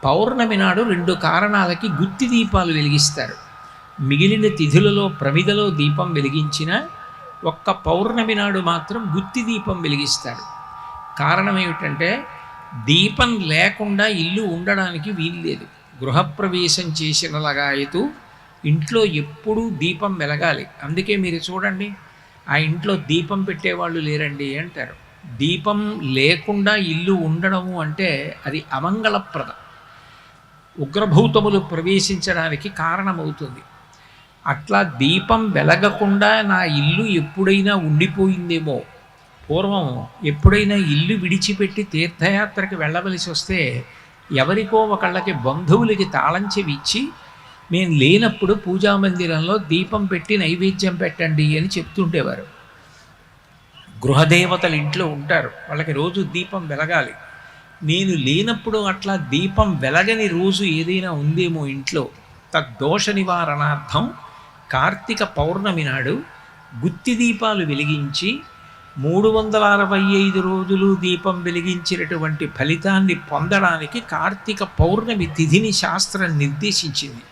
పౌర్ణమి నాడు 2 కారణాలకి గుత్తి దీపాలు వెలిగిస్తారు. మిగిలిన తిథులలో ప్రమిదలో దీపం వెలిగించిన ఒక్క పౌర్ణమి నాడు మాత్రం గుత్తి దీపం వెలిగిస్తారు. కారణం ఏమిటంటే దీపం లేకుండా ఇల్లు ఉండడానికి వీల్లేదు. గృహప్రవేశం చేసిన లగాయతూ ఇంట్లో ఎప్పుడూ దీపం వెలగాలి. అందుకే మీరు చూడండి, ఆ ఇంట్లో దీపం పెట్టేవాళ్ళు లేరండి అంటారు. దీపం లేకుండా ఇల్లు ఉండడము అంటే అది అమంగళప్రదం, ఉగ్రభూతములు ప్రవేశించడానికి కారణమవుతుంది. అట్లా దీపం వెలగకుండా నా ఇల్లు ఎప్పుడైనా ఉండిపోయిందేమో. పూర్వం ఎప్పుడైనా ఇల్లు విడిచిపెట్టి తీర్థయాత్రకి వెళ్ళవలసి వస్తే ఎవరికో ఒకళ్ళకి బంధువులకి తాళం చెవి ఇచ్చి మేము లేనప్పుడు పూజామందిరంలో దీపం పెట్టి నైవేద్యం పెట్టండి అని చెప్తుండేవారు. గృహదేవతలు ఇంట్లో ఉంటారు, వాళ్ళకి రోజు దీపం వెలగాలి. నేను లేనప్పుడు అట్లా దీపం వెలగని రోజు ఏదైనా ఉందేమో ఇంట్లో, తద్దోష నివారణార్థం కార్తీక పౌర్ణమి నాడు గుత్తి దీపాలు వెలిగించి 365 రోజులు దీపం వెలిగించినటువంటి ఫలితాన్ని పొందడానికి కార్తీక పౌర్ణమి తిథిని శాస్త్రం నిర్దేశించింది.